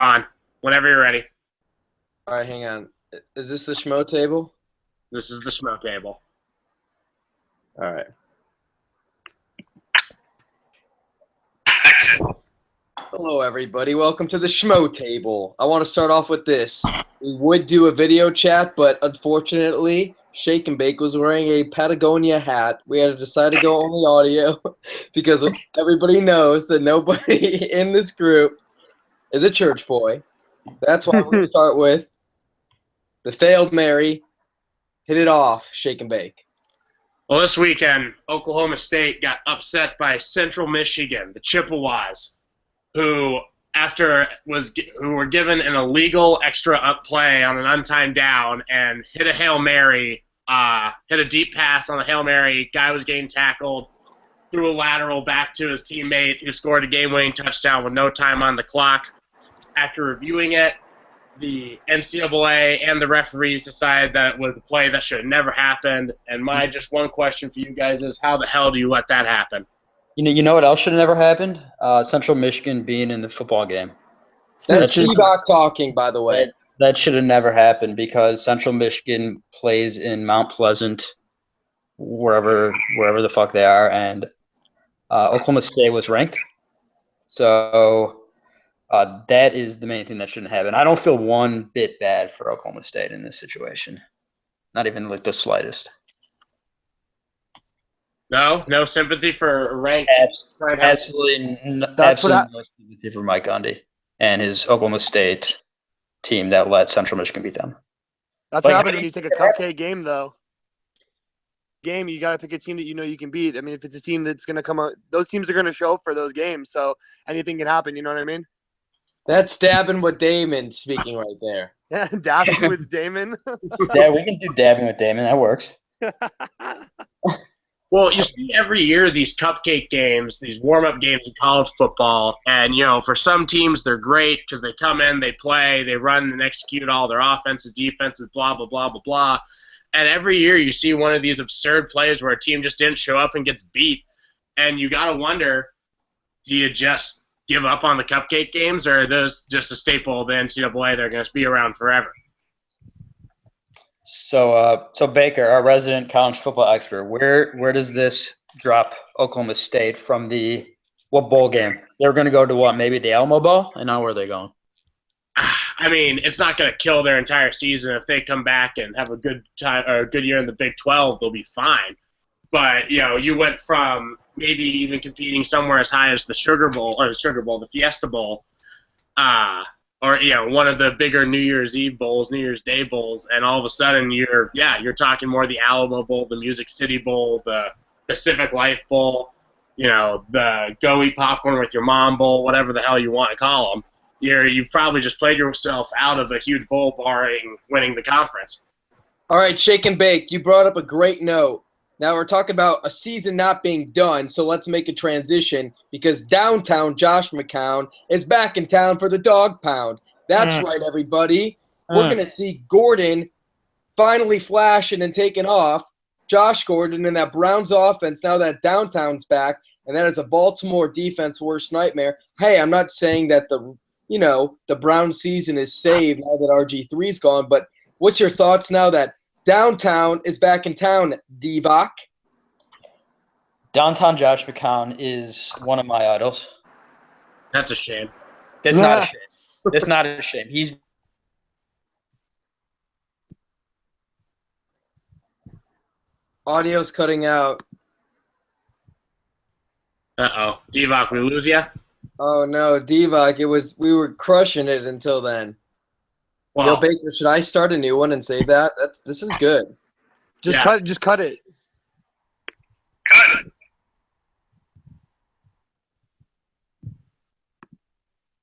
On. Whenever you're ready. All right, hang on. Is this the Schmotable? This is the Schmotable. All right. Hello, everybody. Welcome to the Schmotable. I want to start off with this. We would do a video chat, but unfortunately, Shake and Bake was wearing a Patagonia hat. We had to decide to go only audio because everybody knows that nobody in this group is a church boy. That's why we're going to start with the failed Mary. Hit it off, Shake and Bake. Well, this weekend, Oklahoma State got upset by Central Michigan, the Chippewas, who were given an illegal extra up play on an untimed down and hit a Hail Mary, hit a deep pass on the Hail Mary. Guy was getting tackled, threw a lateral back to his teammate who scored a game-winning touchdown with no time on the clock. After reviewing it, the NCAA and the referees decided that it was a play that should have never happened. And my just one question for you guys is, how the hell do you let that happen? You know what else should have never happened? Central Michigan being in the football game. That's T-Bach talking, by the way. That should have never happened because Central Michigan plays in Mount Pleasant, wherever the fuck they are, and Oklahoma State was ranked. So that is the main thing that shouldn't happen. I don't feel one bit bad for Oklahoma State in this situation. Not even like the slightest. No sympathy for ranked. Absolutely no sympathy for Mike Gundy and his Oklahoma State team that let Central Michigan beat them. That's what happens when you take a cupcake game, though. You got to pick a team that you know you can beat. I mean, if it's a team that's going to come out, those teams are going to show up for those games, so anything can happen, you know what I mean? That's dabbing with Damon speaking right there. Yeah, dabbing with Damon. Yeah, we can do dabbing with Damon. That works. Well, you see every year these cupcake games, these warm-up games in college football, and, for some teams they're great because they come in, they play, they run and execute all their offenses, defenses, blah, blah, blah, blah, blah. And every year you see one of these absurd plays where a team just didn't show up and gets beat. And you got to wonder, do you just give up on the cupcake games, or are those just a staple of the NCAA? They're going to be around forever. So Baker, our resident college football expert, where does this drop Oklahoma State from what bowl game? They're going to go to what? Maybe the Alamo Bowl, and now where are they going? I mean, it's not going to kill their entire season. If they come back and have a good time or a good year in the Big 12, they'll be fine. But you went from maybe even competing somewhere as high as the the Fiesta Bowl, or one of the bigger New Year's Eve bowls, New Year's Day bowls, and all of a sudden you're talking more the Alamo Bowl, the Music City Bowl, the Pacific Life Bowl, the Go Eat Popcorn with Your Mom Bowl, whatever the hell you want to call them. You probably just played yourself out of a huge bowl, barring winning the conference. All right, Shake and Bake, you brought up a great note. Now we're talking about a season not being done, so let's make a transition because downtown Josh McCown is back in town for the Dog Pound. That's right, everybody. We're going to see Gordon finally flashing and taking off. Josh Gordon in that Browns offense now that downtown's back, and that is a Baltimore defense worst nightmare. Hey, I'm not saying that the Brown season is saved now that RG3's gone, but what's your thoughts now that downtown is back in town, D-Bach? Downtown Josh McCown is one of my idols. That's a shame. That's not a shame. That's not a shame. He's Audio's cutting out. Uh-oh. D-Bach, we lose ya? Oh, no, D-Bach, we were crushing it until then. Well, Yo, Baker, should I start a new one and save that? This is good. Just cut it. Cut it.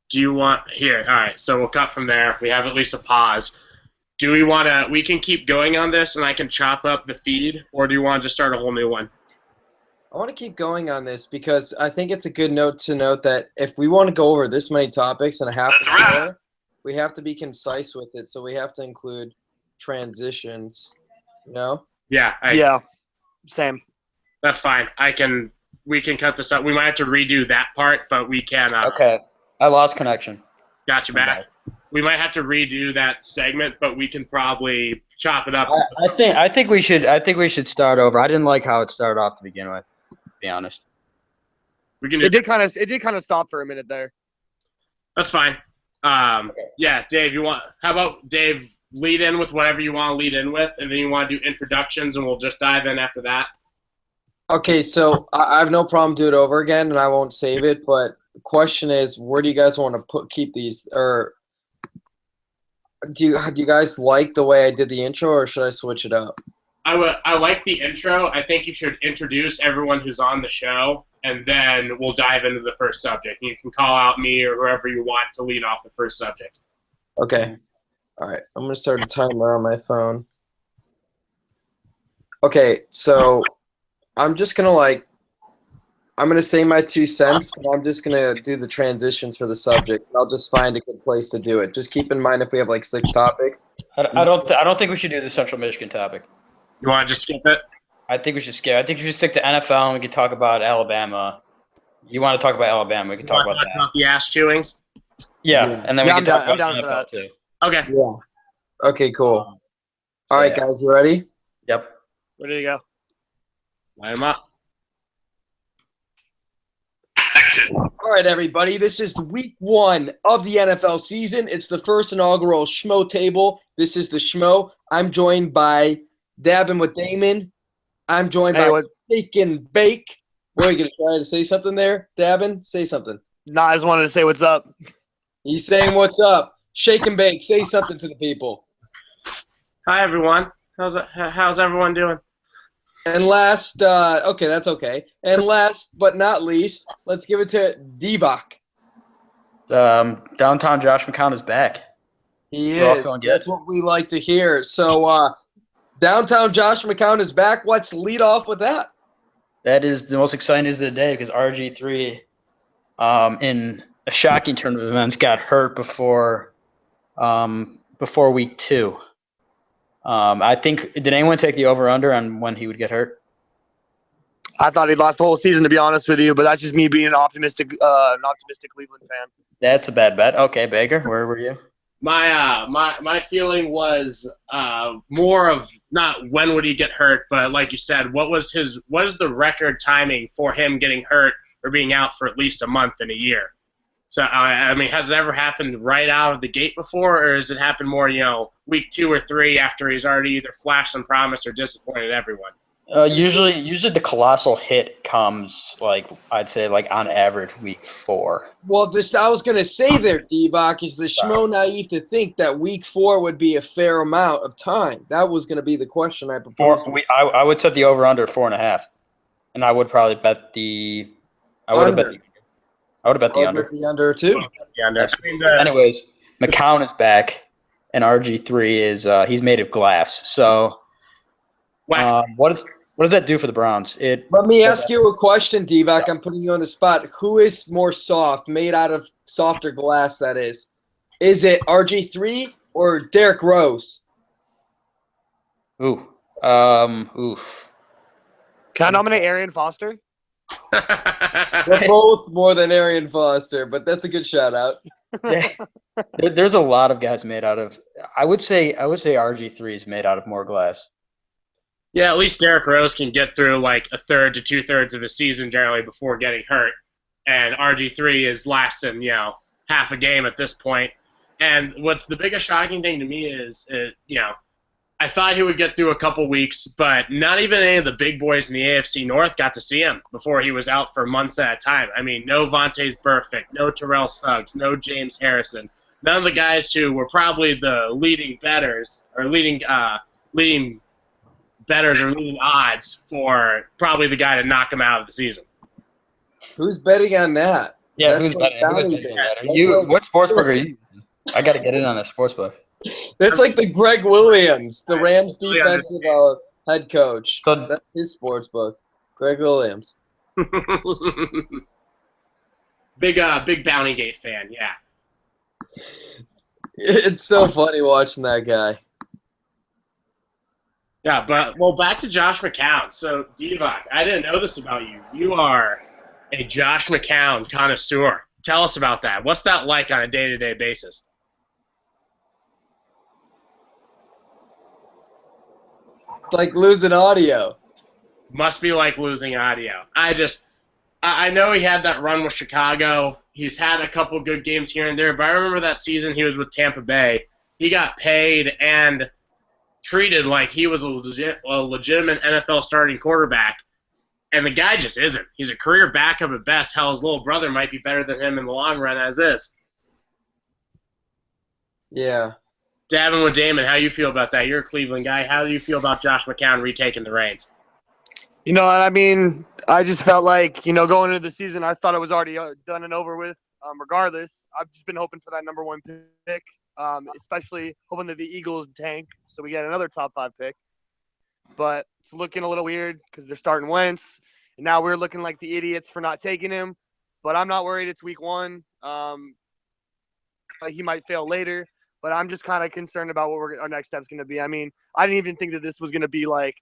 Do you want here? All right, so we'll cut from there. We have at least a pause. Do we want to? We can keep going on this, and I can chop up the feed, or do you want to just start a whole new one? I want to keep going on this because I think it's a good note to note that if we want to go over this many topics in a half an hour, we have to be concise with it, so we have to include transitions. Yeah. Yeah. Same. That's fine. We can cut this up. We might have to redo that part, but we can. Okay. I lost connection. Got you back. We might have to redo that segment, but we can probably chop it up. I think we should start over. I didn't like how it started off to begin with, to be honest. We can. It did kind of stop for a minute there. That's fine. Yeah, Dave. How about Dave lead in with whatever you want to lead in with, and then you want to do introductions, and we'll just dive in after that. Okay, so I have no problem doing it over again, and I won't save it. But the question is, where do you guys want to keep these? Or do you guys like the way I did the intro, or should I switch it up? I like the intro. I think you should introduce everyone who's on the show, and then we'll dive into the first subject. You can call out me or whoever you want to lead off the first subject. Okay. All right. I'm going to start a timer on my phone. Okay, so I'm just going to I'm going to say my 2 cents, but I'm just going to do the transitions for the subject. I'll just find a good place to do it. Just keep in mind if we have 6 topics. I don't think we should do the Central Michigan topic. You want to just skip it? I think we should skip. I think we should stick to NFL, and we can talk about Alabama. You want to talk about Alabama? We can talk about that. About the ass chewings? Yeah, and then we can talk I'm about down for NFL that. too. Okay. Yeah. Okay, cool. All right, guys, you ready? Yep. Where did he go? Line them up. All right, everybody. This is week 1 of the NFL season. It's the first inaugural Schmotable. This is the Schmo. I'm joined by Dabbing with Damon. I'm joined by Shake and Bake. What are you going to try to say something there? Dabbing, say something. No, I just wanted to say what's up. He's saying what's up. Shake and Bake, say something to the people. Hi, everyone. How's everyone doing? And last, okay, that's okay. And last but not least, let's give it to Divac. Downtown Josh McCown is back. He is. That's what we like to hear. So, downtown Josh McCown is back. Let's lead off with that. That is the most exciting news of the day because RG3, in a shocking turn of events, got hurt before week 2. I think, did anyone take the over/under on when he would get hurt? I thought he'd lost the whole season, to be honest with you, but that's just me being an optimistic Cleveland fan. That's a bad bet. Okay, Baker, where were you? My feeling was more of not when would he get hurt, but like you said, what is the record timing for him getting hurt or being out for at least a month in a year? So I mean, has it ever happened right out of the gate before, or has it happened more, week 2 or 3 after he's already either flashed some promise or disappointed everyone? Usually the colossal hit comes I'd say on average week 4. Well, I was going to say there, Divac, is the Schmo naive to think that week 4 would be a fair amount of time? That was going to be the question I proposed. I would set the over/under 4.5, and I would probably bet the. I would have bet the under. Bet the under too. Anyways, McCown is back, and RG3 is he's made of glass. So, what does that do for the Browns? Let me ask you a question, Divac. I'm putting you on the spot. Who is more soft, made out of softer glass? That is it RG3 or Derrick Rose? Ooh. Can I nominate Arian Foster? They're both more than Arian Foster, but that's a good shout out. There's a lot of guys made out of. I would say RG3 is made out of more glass. Yeah, at least Derrick Rose can get through a third to 2/3 of a season generally before getting hurt, and RG3 is lasting half a game at this point. And what's the biggest shocking thing to me is I thought he would get through a couple weeks, but not even any of the big boys in the AFC North got to see him before he was out for months at a time. I mean, no Vontaze Burfict, no Terrell Suggs, no James Harrison. None of the guys who were probably the leading bettors or leading odds for probably the guy to knock him out of the season. Who's betting on that? Yeah, who's betting on that? What sportsbook are you? I got to get in on a sportsbook. That's like the Greg Williams, the Rams defensive head coach. That's his sports book. Greg Williams. Big Bountygate fan, yeah. It's so funny watching that guy. Yeah, back to Josh McCown. So, Divac, I didn't know this about you. You are a Josh McCown connoisseur. Tell us about that. What's that like on a day-to-day basis? It's like losing audio. Must be like losing audio. I know he had that run with Chicago. He's had a couple good games here and there, but I remember that season he was with Tampa Bay. He got paid and treated like he was a legitimate NFL starting quarterback, and the guy just isn't. He's a career backup at best. Hell, his little brother might be better than him in the long run as is. Yeah. Davin with Damon, how you feel about that? You're a Cleveland guy. How do you feel about Josh McCown retaking the reins? You know, I mean, I just felt like, going into the season, I thought it was already done and over with. Regardless, I've just been hoping for that number 1 pick, especially hoping that the Eagles tank so we get another top 5 pick. But it's looking a little weird because they're starting Wentz, and now we're looking like the idiots for not taking him. But I'm not worried. It's week 1. He might fail later, but I'm just kind of concerned about what our next step's going to be. I mean, I didn't even think that this was going to be like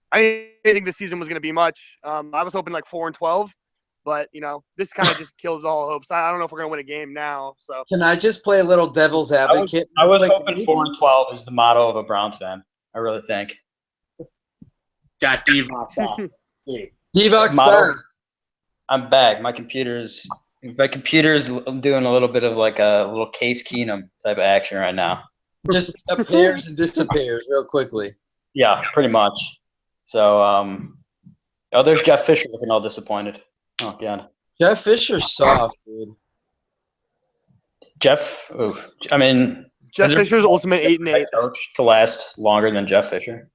I didn't think the season was going to be much. I was hoping like 4-12, but this kind of just kills all hopes. I don't know if we're going to win a game now. So Can I just play a little devil's advocate? I was hoping 4-12 is the motto of a Browns fan. I really think. Got Divock back. Devok's back. I'm back. My computer's doing a little bit of like a little Case Keenum type of action right now. Just appears and disappears real quickly. Yeah, pretty much. So, there's Jeff Fisher looking all disappointed. Oh, God. Jeff Fisher's soft, dude. Jeff Fisher's ultimate 8-8 coach to last longer than Jeff Fisher.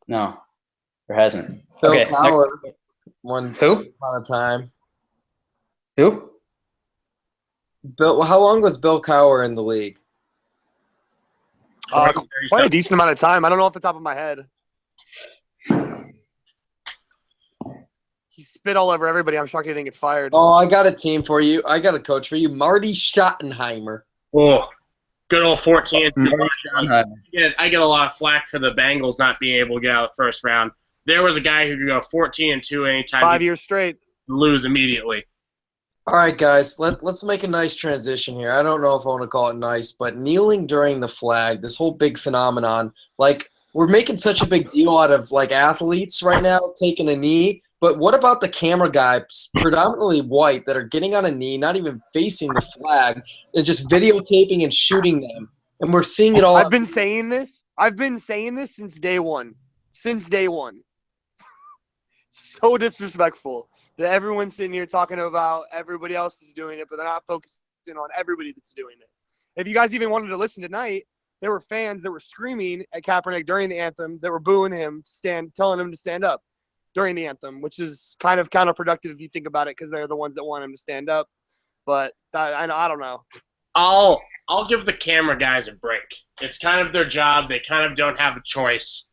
No, there hasn't. Bill Okay, Cowher won Who? amount of time. Who? How long was Bill Cowher in the league? quite a decent amount of time. I don't know off the top of my head. He spit all over everybody. I'm shocked he didn't get fired. Oh, I got a team for you. I got a coach for you. Marty Schottenheimer. Oh, good old 14. Schottenheimer. I get a lot of flack for the Bengals not being able to get out of the first round. There was a guy who could go 14-2 anytime. 5 years straight. Lose immediately. All right, guys, let's make a nice transition here. I don't know if I want to call it nice, but kneeling during the flag, this whole big phenomenon, like we're making such a big deal out of like athletes right now taking a knee, but what about the camera guys, predominantly white, that are getting on a knee, not even facing the flag, and just videotaping and shooting them? And we're seeing it all. I've been saying this since day one. Since day one. So disrespectful that everyone's sitting here talking about everybody else is doing it, but they're not focusing on everybody that's doing it. If you guys even wanted to listen tonight, there were fans that were screaming at Kaepernick during the anthem, that were booing him, telling him to stand up during the anthem, which is kind of counterproductive if you think about it, because they're the ones that want him to stand up. But I don't know. I'll give the camera guys a break. It's kind of their job. They kind of don't have a choice.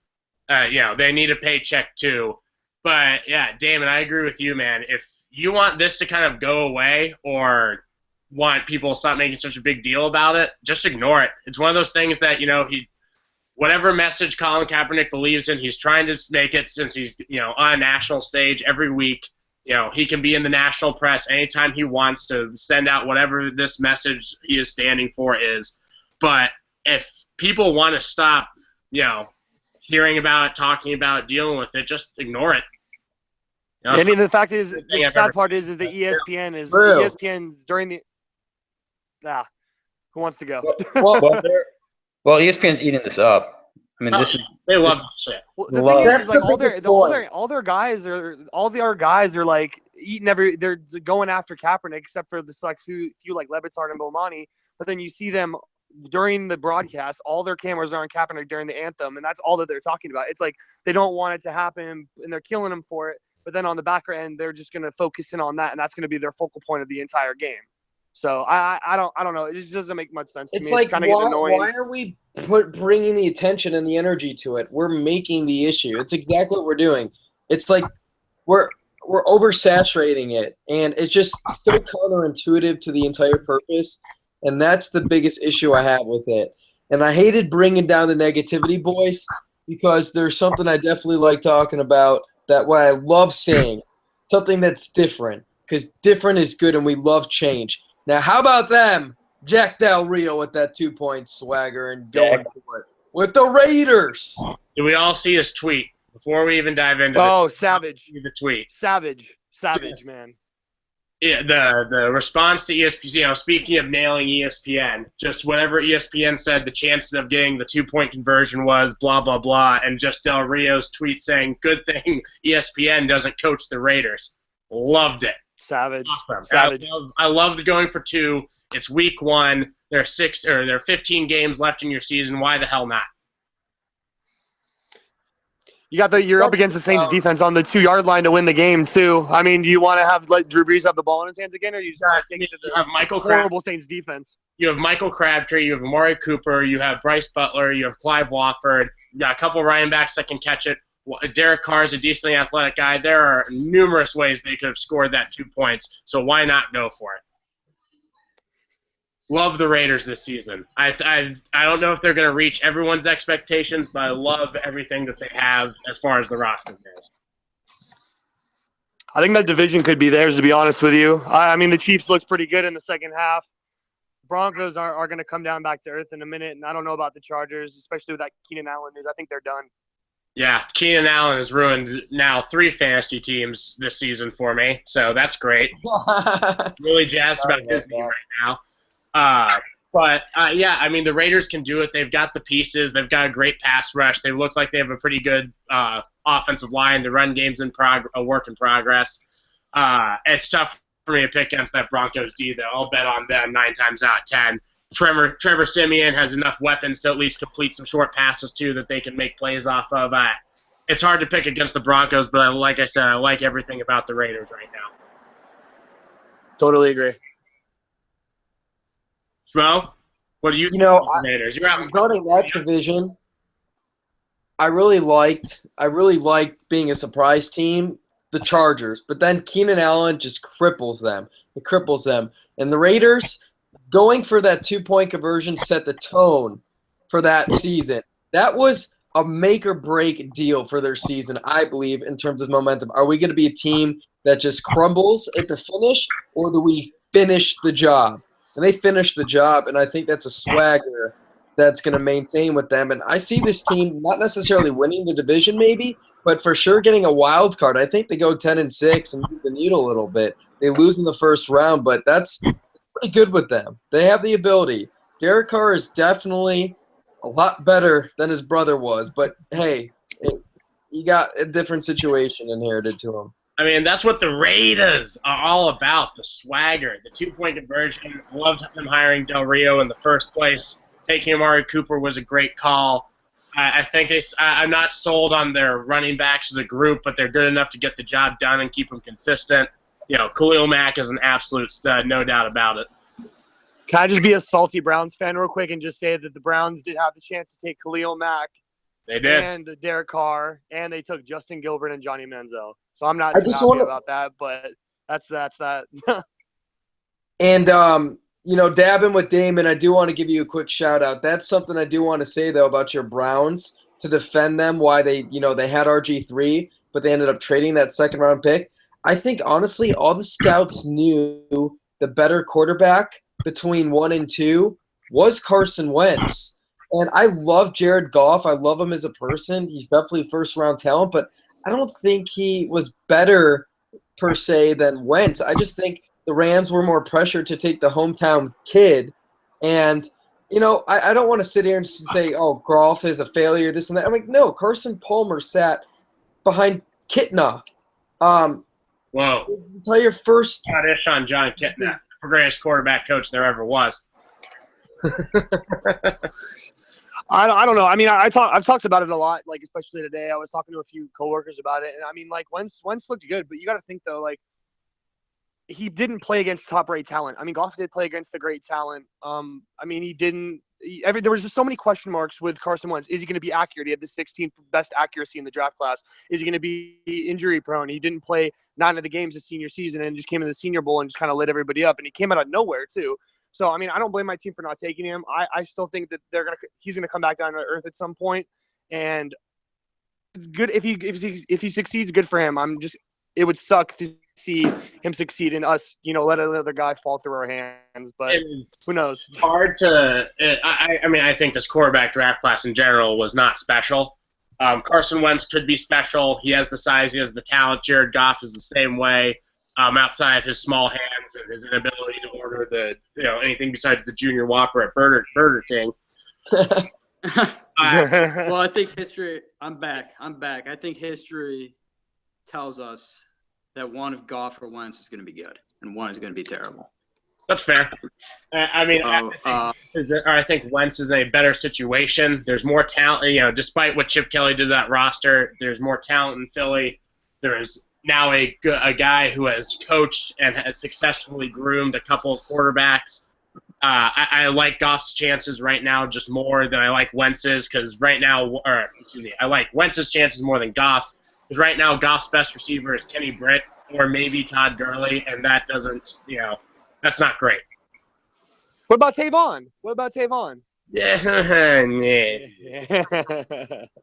They need a paycheck too. But, yeah, Damon, I agree with you, man. If you want this to kind of go away or want people to stop making such a big deal about it, just ignore it. It's one of those things that, whatever message Colin Kaepernick believes in, he's trying to make it since he's, on a national stage every week. He can be in the national press anytime he wants to send out whatever this message he is standing for is. But if people want to stop, hearing about it, talking about it, dealing with it, just ignore it. I mean, the fact is, the sad part is that ESPN during the who wants to go? Well, ESPN's eating this up. I mean, they love this shit. Well, the thing is like all their guys are like eating they're going after Kaepernick, except for the select few like Lebitard and Bomani. But then you see them during the broadcast, all their cameras are on Kaepernick during the anthem, and that's all that they're talking about. It's like they don't want it to happen, and they're killing him for it. But then on the back end, they're just going to focus in on that, and that's going to be their focal point of the entire game. So I don't know. It just doesn't make much sense to me. Like, it's kind of getting annoying. Why are we bringing the attention and the energy to it? We're making the issue. It's exactly what we're doing. It's like we're oversaturating it, and it's just so counterintuitive to the entire purpose. And that's the biggest issue I have with it. And I hated bringing down the negativity, boys, because there's something I definitely like talking about, that what I love saying, something that's different. because different is good and we love change. Now, how about them? Jack Del Rio with that 2-point swagger and going for it with the Raiders. Did we all see his tweet before we even dive into savage. the tweet? Savage, Yes. man. Yeah, the response to ESPN, speaking of nailing ESPN, just whatever ESPN said, the chances of getting the 2-point conversion was blah, blah, blah, and just Del Rio's tweet saying, good thing ESPN doesn't coach the Raiders. Loved it. Savage. Awesome. Savage. I love the going for 2. It's week 1. There are 15 games left in your season. Why the hell not? You're up against the Saints defense on the 2-yard line to win the game too. I mean, do you want to let Drew Brees have the ball in his hands again, or you just want to take it to the horrible Saints defense? You have Michael Crabtree, you have Amari Cooper, you have Bryce Butler, you have Clive Wofford, you got a couple running backs that can catch it. Derek Carr is a decently athletic guy. There are numerous ways they could have scored that 2 points, so why not go for it? Love the Raiders this season. I don't know if they're going to reach everyone's expectations, but I love everything that they have as far as the roster goes. I think that division could be theirs, to be honest with you. I mean, the Chiefs looked pretty good in the second half. Broncos are going to come down back to earth in a minute, and I don't know about the Chargers, especially with that Keenan Allen news. I think they're done. Yeah, Keenan Allen has ruined now 3 fantasy teams this season for me, so that's great. Really jazzed about his knee right now. Yeah, I mean, the Raiders can do it. They've got the pieces. They've got a great pass rush. They look like they have a pretty good offensive line. The run game's a work in progress. It's tough for me to pick against that Broncos D, though. I'll bet on them 9 times out of 10. Trevor Siemian has enough weapons to at least complete some short passes, too, that they can make plays off of. It's hard to pick against the Broncos, but like I said, I like everything about the Raiders right now. Totally agree. Schmo, what do you think know, of the Raiders? You're out regarding that division, I really liked being a surprise team, the Chargers, but then Keenan Allen just cripples them. It cripples them. And the Raiders, going for that 2-point conversion set the tone for that season. That was a make or break deal for their season, I believe, in terms of momentum. Are we going to be a team that just crumbles at the finish, or do we finish the job? And they finished the job, and I think that's a swagger that's going to maintain with them. And I see this team not necessarily winning the division maybe, but for sure getting a wild card. I think they go 10-6 and move the needle a little bit. They lose in the first round, but that's pretty good with them. They have the ability. Derek Carr is definitely a lot better than his brother was, but hey, you got a different situation inherited to him. I mean, that's what the Raiders are all about, the swagger, the 2-point conversion. I loved them hiring Del Rio in the first place. Taking Amari Cooper was a great call. I think I'm not sold on their running backs as a group, but they're good enough to get the job done and keep them consistent. Khalil Mack is an absolute stud, no doubt about it. Can I just be a salty Browns fan real quick and just say that the Browns did have the chance to take Khalil Mack They did. And Derek Carr, and they took Justin Gilbert and Johnny Manziel. So I'm not too happy about that, but that's that. And, dabbing with Damon, I do want to give you a quick shout out. That's something I do want to say, though, about your Browns to defend them, why they had RG3, but they ended up trading that second-round pick. I think, honestly, all the scouts knew the better quarterback between 1 and 2 was Carson Wentz. And I love Jared Goff. I love him as a person. He's definitely first-round talent, but I don't think he was better, per se, than Wentz. I just think the Rams were more pressured to take the hometown kid. And, I don't want to sit here and say, oh, Goff is a failure, this and that. I'm like, no, Carson Palmer sat behind Kitna. Whoa. Tell your first. Not ish on John Kitna, the greatest quarterback coach there ever was. I don't know. I mean, I've talked about it a lot, like especially today. I was talking to a few coworkers about it, and I mean, like Wentz looked good, but you got to think though, like he didn't play against top-rate talent. I mean, Goff did play against the great talent. I mean, he didn't. There was just so many question marks with Carson Wentz. Is he going to be accurate? He had the 16th best accuracy in the draft class. Is he going to be injury prone? He didn't play 9 of the games his senior season and just came in the Senior Bowl and just kind of lit everybody up. And he came out of nowhere too. So, I mean, I don't blame my team for not taking him. I still think that he's going to come back down to earth at some point. And good if he succeeds, good for him. It would suck to see him succeed and us, let another guy fall through our hands. But who knows? Hard to. I mean, I think this quarterback draft class in general was not special. Carson Wentz could be special. He has the size. He has the talent. Jared Goff is the same way. Outside of his small hands and his inability to order anything besides the Junior Whopper at Burger King. Well, I think history. I'm back. I think history tells us that one of Goff or Wentz is going to be good, and one is going to be terrible. That's fair. I think Wentz is in a better situation. There's more talent. Despite what Chip Kelly did to that roster, there's more talent in Philly. There is now a guy who has coached and has successfully groomed a couple of quarterbacks. I like Goff's chances right now just more than I like Wentz's because right now, I like Wentz's chances more than Goff's because right now Goff's best receiver is Kenny Britt or maybe Todd Gurley, and that doesn't, that's not great. What about Tavon? Yeah.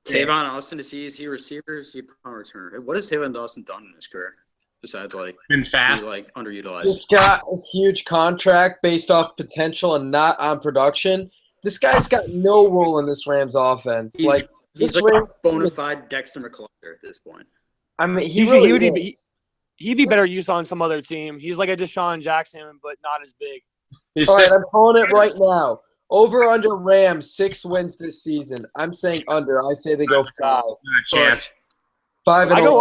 Tavon Austin, is he a receiver? Is he a punt returner? What has Tavon Austin done in his career besides been fast, underutilized? Just got a huge contract based off potential and not on production. This guy's got no role in this Rams offense. He's like a bona fide Dexter McCluster at this point. I mean, he'd be better used on some other team. He's like a Deshaun Jackson, but not as big. All right, I'm calling it right now. Over under Rams 6 wins this season. I'm saying under. I say they go 5. Chance. 5 and I 11. go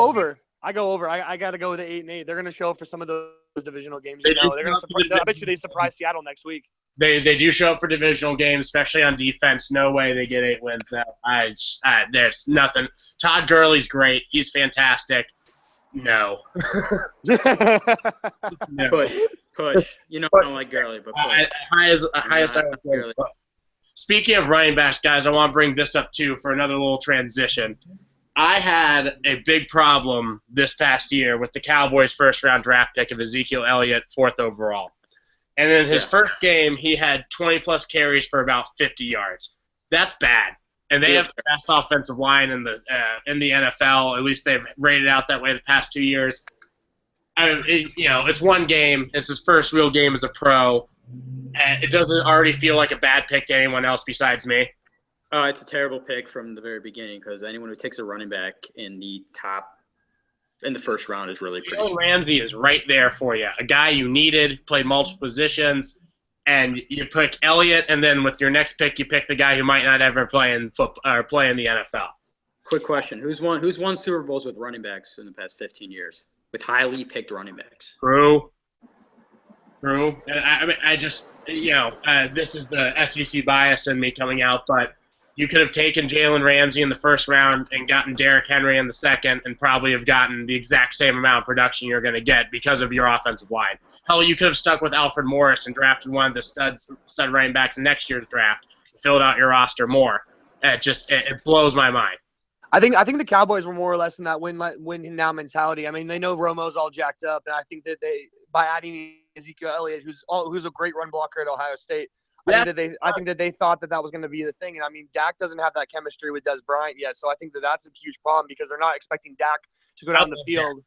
over. I got to go with the 8-8. They're going to show up for some of those divisional games. They're going to I bet you they surprise Seattle next week. They do show up for divisional games, especially on defense. No way they get 8 wins. There's nothing. Todd Gurley's great. He's fantastic. No. No. Push. I don't like Gurley, but push. Highest I would go. Speaking of running backs, guys, I want to bring this up too for another little transition. I had a big problem this past year with the Cowboys' first-round draft pick of Ezekiel Elliott, 4th overall. And in his first game, he had 20-plus carries for about 50 yards. That's bad. And they have the best offensive line in the NFL. At least they've rated out that way the past 2 years. It's one game. It's his first real game as a pro. It doesn't already feel like a bad pick to anyone else besides me. It's a terrible pick from the very beginning because anyone who takes a running back in the first round is really pretty. Jalen Ramsey is right there for you. A guy you needed, played multiple positions, and you pick Elliott, and then with your next pick, you pick the guy who might not ever play in football or play in the NFL. Quick question: Who's won Super Bowls with running backs in the past 15 years with highly picked running backs? True. I just this is the SEC bias in me coming out, but you could have taken Jalen Ramsey in the first round and gotten Derrick Henry in the second and probably have gotten the exact same amount of production you're going to get because of your offensive line. Hell, you could have stuck with Alfred Morris and drafted one of the stud running backs in next year's draft and filled out your roster more. It blows my mind. I think the Cowboys were more or less in that win now mentality. I mean, they know Romo's all jacked up, and I think that by adding Ezekiel Elliott, who's a great run blocker at Ohio State, I think that they thought that was going to be the thing. And I mean, Dak doesn't have that chemistry with Des Bryant yet, so I think that that's a huge problem because they're not expecting Dak to go down the field.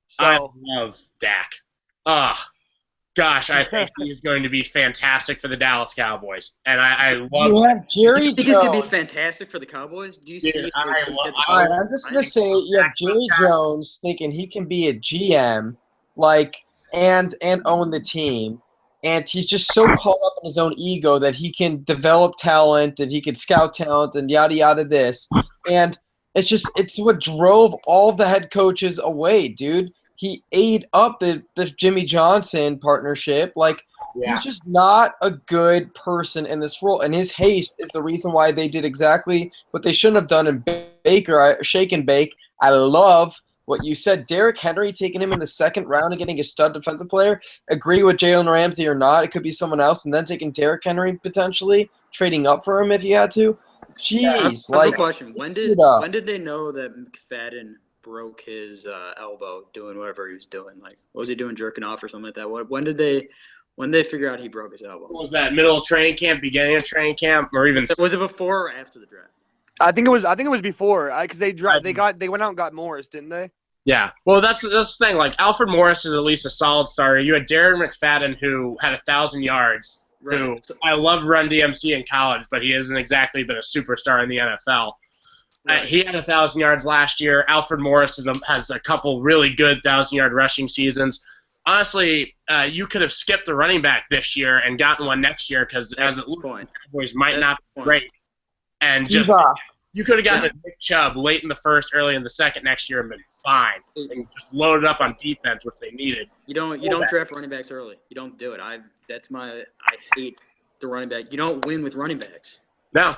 So I love Dak. Gosh, I think he's going to be fantastic for the Dallas Cowboys, and I love. You have Jerry You think Jones. he's going to be fantastic for the Cowboys? Do you see? All right, I'm just gonna say you have Jerry Jones thinking he can be a GM, and own the team. And he's just so caught up in his own ego that he can develop talent and he can scout talent and yada yada this. And it's what drove all of the head coaches away, dude. He ate up the Jimmy Johnson partnership. He's just not a good person in this role. And his haste is the reason why they did exactly what they shouldn't have done in Baker, shake and bake. I love what you said, Derrick Henry taking him in the second round and getting a stud defensive player. Agree with Jalen Ramsey or not, it could be someone else, and then taking Derrick Henry potentially, trading up for him if you had to. Jeez, I have a question. When did they know that McFadden broke his elbow doing whatever he was doing? What was he doing, jerking off or something like that? When did they figure out he broke his elbow? What was that, middle of training camp, beginning of training camp, or even? Was it before or after the draft? I think it was before because they went out and got Morris, didn't they? Yeah. Well, that's the thing. Like, Alfred Morris is at least a solid starter. You had Darren McFadden, who had 1,000 yards, who I love Run DMC in college, but he hasn't exactly been a superstar in the NFL. Right. He had 1,000 yards last year. Alfred Morris has a couple really good 1,000-yard rushing seasons. Honestly, you could have skipped the running back this year and gotten one next year because as it looks, the Cowboys might not be great. And just you could have gotten a Nick Chubb late in the first, early in the second next year and been fine. And just loaded up on defense, which they needed. You don't draft running backs early. You don't do it. I hate the running back. You don't win with running backs. No.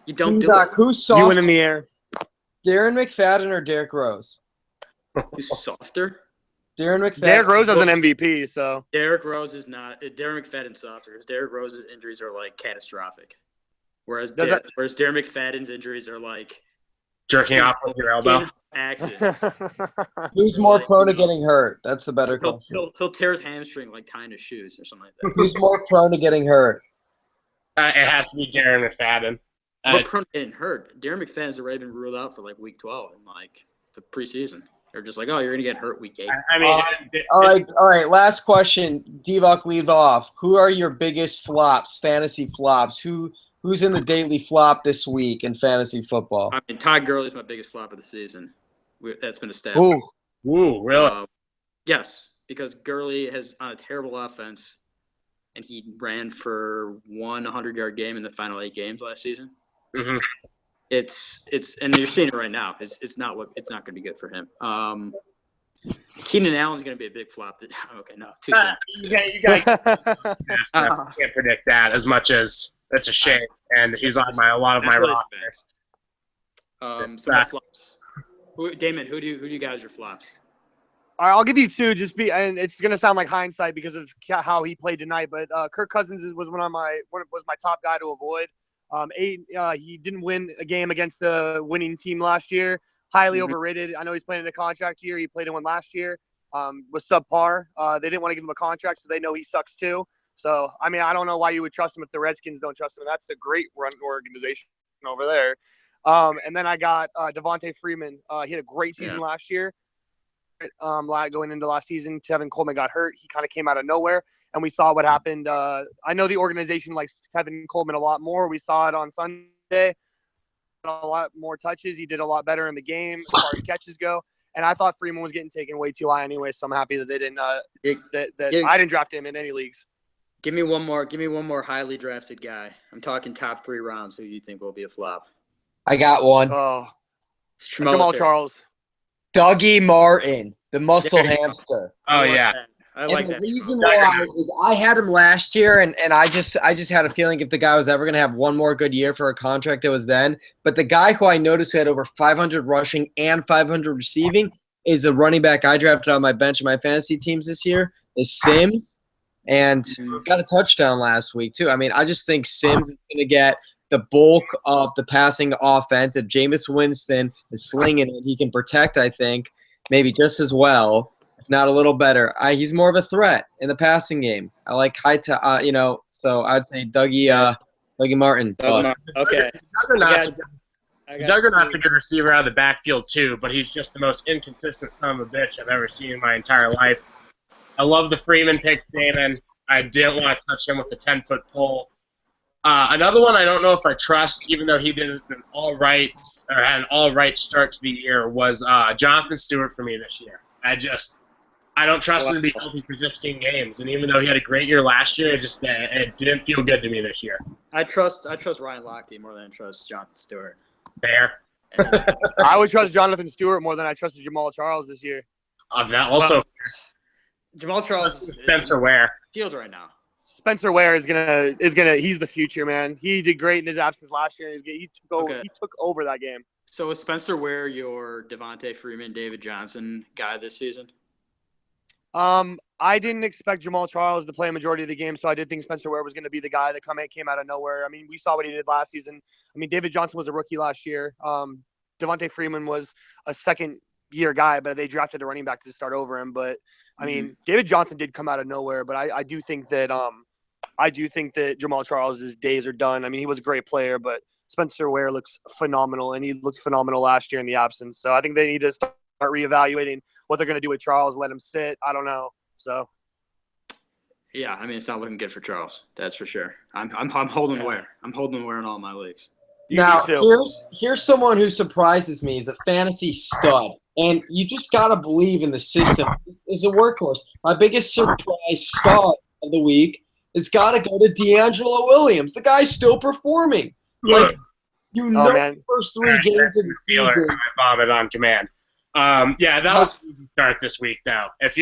You don't do it. Who's soft? You win in the air. Darren McFadden or Derrick Rose? Who's softer? Darren McFadden. Derrick Rose was an MVP, so. Derrick Rose is not. Darren McFadden's softer. Derrick Rose's injuries are like catastrophic. Whereas Darren McFadden's injuries are like jerking off with your elbow. Accidents. Who's more prone to getting hurt? That's the better question. He'll tear his hamstring like tying his shoes or something like that. Who's more prone to getting hurt? It has to be Darren McFadden. More prone to getting hurt. Darren McFadden's already been ruled out for like week 12 in like the preseason. They're just like, oh, you're gonna get hurt week 8. I mean, all right. Last question. Divock, lead off. Who are your biggest flops? Fantasy flops? Who's in the daily flop this week in fantasy football? I mean, Todd Gurley's my biggest flop of the season. That's been established. Ooh, really? Yes, because Gurley has on a terrible offense, and he ran for 100-yard game in the final 8 games last season. Mm-hmm. It's and you're seeing it right now. It's not going to be good for him. Keenan Allen's going to be a big flop. Okay, no, too soon. You guys can't predict that as much as that's a shame, and he's on a lot of my rosters. So my flops. Damon, who do you guys are flops? All right, I'll give you 2. And it's gonna sound like hindsight because of how he played tonight. But Kirk Cousins was my top guy to avoid. He didn't win a game against the winning team last year. Highly overrated. I know he's playing in a contract year. He played in one last year. Was subpar. They didn't want to give him a contract, so they know he sucks too. So, I mean, I don't know why you would trust him if the Redskins don't trust him. That's a great run organization over there. And then I got Devontae Freeman. He had a great season last year. Going into last season, Tevin Coleman got hurt. He kind of came out of nowhere, and we saw what happened. I know the organization likes Tevin Coleman a lot more. We saw it on Sunday. A lot more touches. He did a lot better in the game as far as catches go. And I thought Freeman was getting taken way too high anyway, so I'm happy that they didn't. I didn't draft him in any leagues. Give me one more highly drafted guy. I'm talking top 3 rounds. Who do you think will be a flop? I got one. Oh, Jamal Charles. Dougie Martin, the muscle hamster. Oh yeah. I like that. The reason why is I had him last year, and I just had a feeling if the guy was ever going to have one more good year for a contract, it was then. But the guy who I noticed who had over 500 rushing and 500 receiving is the running back I drafted on my bench of my fantasy teams this year, is Sims, and got a touchdown last week too. I mean, I just think Sims is going to get the bulk of the passing offense. If Jameis Winston is slinging it, he can protect, I think, maybe just as well. Not a little better. He's more of a threat in the passing game. I like so I'd say Dougie Martin. Okay. Juggernaut's a good receiver out of the backfield too, but he's just the most inconsistent son of a bitch I've ever seen in my entire life. I love the Freeman pick, Damon. I didn't want to touch him with the 10-foot pole. Another one I don't know if I trust, even though he did an all-right or had an all-right start to the year, was Jonathan Stewart for me this year. I don't trust him to be healthy for 16 games, and even though he had a great year last year, it didn't feel good to me this year. I trust Ryan Lochte more than I trust Jonathan Stewart. Fair. I would trust Jonathan Stewart more than I trusted Jamal Charles this year. That also. Jamal Charles. Spencer Ware. Field right now. Spencer Ware is gonna. He's the future, man. He did great in his absence last year. He took over that game. So is Spencer Ware your Devontae Freeman, David Johnson guy this season? I didn't expect Jamal Charles to play a majority of the game, so I did think Spencer Ware was going to be the guy that came out of nowhere. I mean, we saw what he did last season. I mean, David Johnson was a rookie last year. Devontae Freeman was a second-year guy, but they drafted a running back to start over him. But I mean, David Johnson did come out of nowhere, but I do think that Jamal Charles' days are done. I mean, he was a great player, but Spencer Ware looks phenomenal, and he looked phenomenal last year in the absence. So I think they need to start reevaluating what they're going to do with Charles, let him sit. I don't know. So. Yeah, I mean, it's not looking good for Charles. That's for sure. I'm holding Ware. I'm holding Ware in all my leagues. Now, here's someone who surprises me as a fantasy stud. And you just got to believe in the system. Is a workhorse. My biggest surprise stud of the week has got to go to D'Angelo Williams. The guy's still performing. Like, the first 3 games of the season. I vomit on command. Yeah, that was an easy start this week, though. If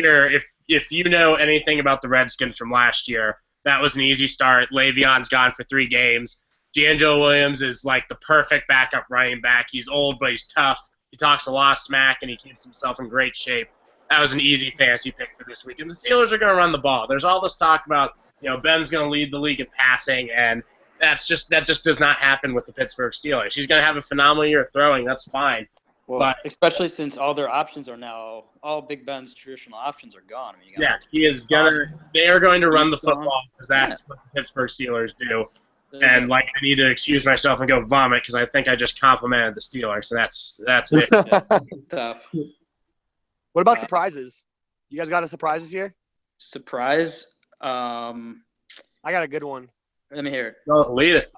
you know anything about the Redskins from last year, that was an easy start. Le'Veon's gone for 3 games. D'Angelo Williams is like the perfect backup running back. He's old, but he's tough. He talks a lot of smack, and he keeps himself in great shape. That was an easy fantasy pick for this week. And the Steelers are going to run the ball. There's all this talk about, Ben's going to lead the league in passing, and that just does not happen with the Pittsburgh Steelers. He's going to have a phenomenal year throwing. That's fine. Well, but, especially since all their options are now, all Big Ben's traditional options are gone. I mean, they are going to run the football because that's what the Pittsburgh Steelers do. And I need to excuse myself and go vomit because I think I just complimented the Steelers. So that's it. Tough. What about surprises? You guys got a surprise this year? Surprise? I got a good one. Let me hear it. Go, lead it.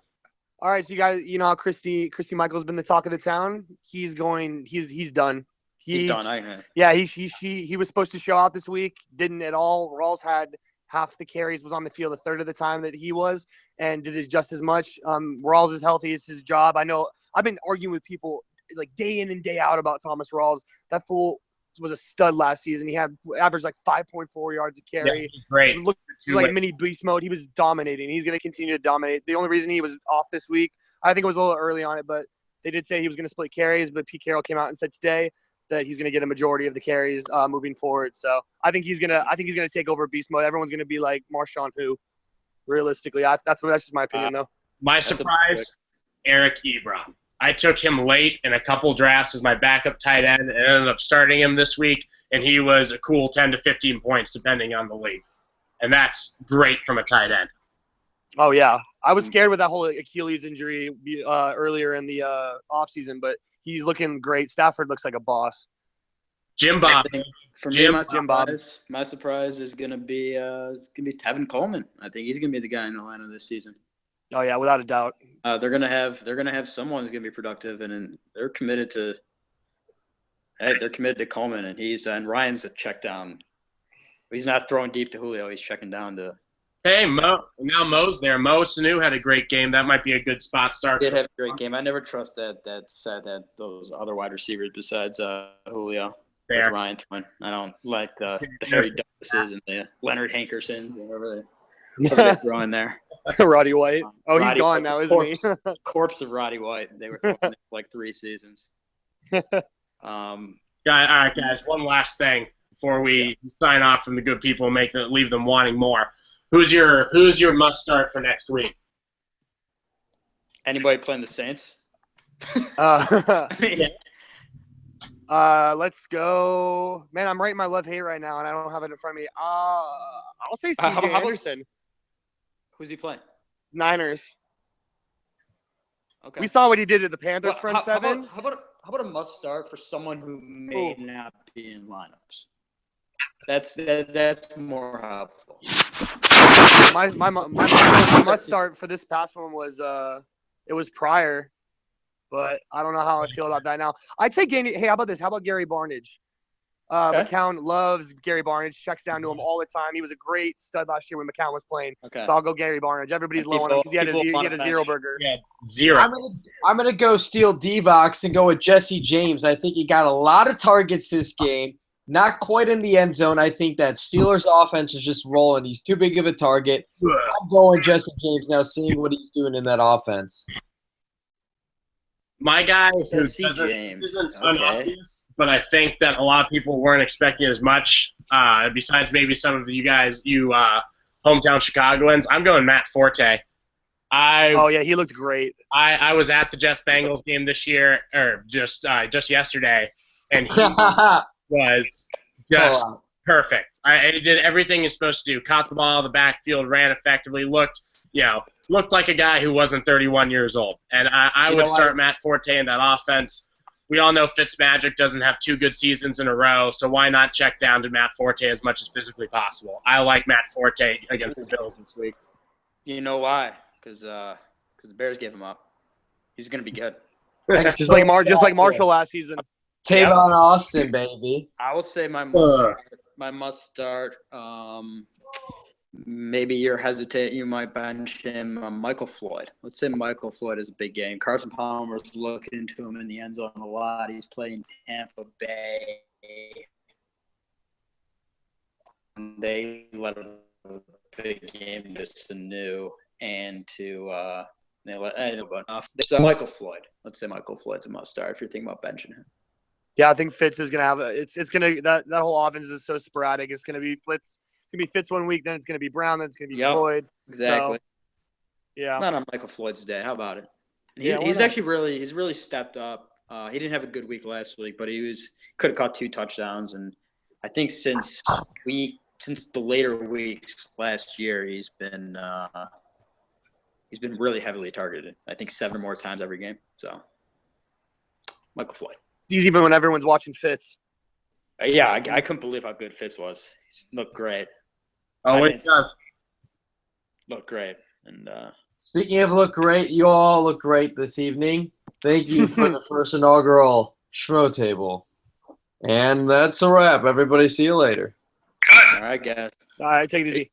All right, so you guys, you know how Christy Michael's been the talk of the town. He's done. He's done. Yeah, he was supposed to show out this week. Didn't at all. Rawls had half the carries, was on the field a third of the time that he was, and did it just as much. Rawls is healthy. It's his job. I know I've been arguing with people like day in and day out about Thomas Rawls. That fool was a stud last season. He had averaged like 5.4 yards a carry. Yeah, great. Looked like mini beast mode. He was dominating. He's going to continue to dominate. The only reason he was off this week, I think it was a little early on it, but they did say he was going to split carries, but Pete Carroll came out and said today that he's going to get a majority of the carries moving forward. So I think he's going to take over beast mode. Everyone's going to be like Marshawn who, realistically. That's just my opinion though. My surprise, Eric Ebron. I took him late in a couple drafts as my backup tight end and ended up starting him this week, and he was a cool 10 to 15 points depending on the league. And that's great from a tight end. Oh, yeah. I was scared with that whole Achilles injury earlier in the offseason, but he's looking great. Stafford looks like a boss. Jim Bob. For me, my surprise is going to be Tevin Coleman. I think he's going to be the guy in Atlanta this season. Oh yeah, without a doubt. They're gonna have someone who's gonna be productive, and they're committed to. Hey, they're committed to Coleman, and Ryan's a check down. He's not throwing deep to Julio. He's checking down to. Hey, now Mo's there. Mo Sanu had a great game. That might be a good spot start. He did have a great game. I never trust those other wide receivers besides Julio. With Ryan throwing. I don't like the Harry Douglases and the Leonard Hankersons, whatever they're throwing there. Roddy White. Oh, he's gone now, isn't he? Corpse of Roddy White. They were throwing it for like 3 seasons. All right, guys. One last thing before we sign off from the good people and leave them wanting more. Who's your must start for next week? Anybody playing the Saints? Let's go. Man, I'm writing my love-hate right now, and I don't have it in front of me. I'll say C.J. Anderson. Who's he playing? Niners. Okay. We saw what he did at the Panthers front seven. How about a must start for someone who may not be in lineups? That's more helpful. My must start for this past one was it was Pryor, but I don't know how I feel about that now. I'd say Hey, how about this? How about Gary Barnidge? McCown loves Gary Barnidge, checks down to him all the time. He was a great stud last year when McCown was playing. Okay. So I'll go Gary Barnidge. Everybody's low on him because he had a zero burger. Yeah, zero. I'm gonna go steal Divox and go with Jesse James. I think he got a lot of targets this game. Not quite in the end zone. I think that Steelers offense is just rolling. He's too big of a target. I'm going Jesse James now, seeing what he's doing in that offense. My guy who isn't unobvious, but I think that a lot of people weren't expecting as much, besides maybe some of you guys, hometown Chicagoans. I'm going Matt Forte. He looked great. I was at the Jets-Bengals game this year, or just yesterday, and he was just perfect. He did everything he's supposed to do. Caught the ball in the backfield, ran effectively, looked like a guy who wasn't 31 years old. And I would start Matt Forte in that offense. we all know Fitzmagic doesn't have 2 good seasons in a row, so why not check down to Matt Forte as much as physically possible? I like Matt Forte against the Bills this week. You know why? Because the Bears gave him up. He's going to be good. Just like Marshall last season. Tavon Austin, baby. I will say my must start. Maybe you're hesitant. You might bench him. Michael Floyd. Let's say Michael Floyd is a big game. Carson Palmer's looking into him in the end zone a lot. He's playing Tampa Bay. They let a big game to Sanu and to they let enough. So Michael Floyd. Let's say Michael Floyd's a must start if you're thinking about benching him. Yeah, I think Fitz is gonna have it's gonna that whole offense is so sporadic. It's gonna be Fitz. It's gonna be Fitz one week, then it's gonna be Brown, then it's gonna be Floyd. Exactly. So, yeah. Not on Michael Floyd's day. How about it? He's actually really stepped up. He didn't have a good week last week, but he could have caught 2 touchdowns. And I think since the later weeks last year, he's been really heavily targeted. I think 7 or more times every game. So Michael Floyd. He's even when everyone's watching Fitz. Yeah, I couldn't believe how good Fitz was. He looked great. It does. Looked great. And Speaking of look great, you all look great this evening. Thank you for the first inaugural Schmotable. And that's a wrap. Everybody, see you later. all right, guys. All right, take it easy.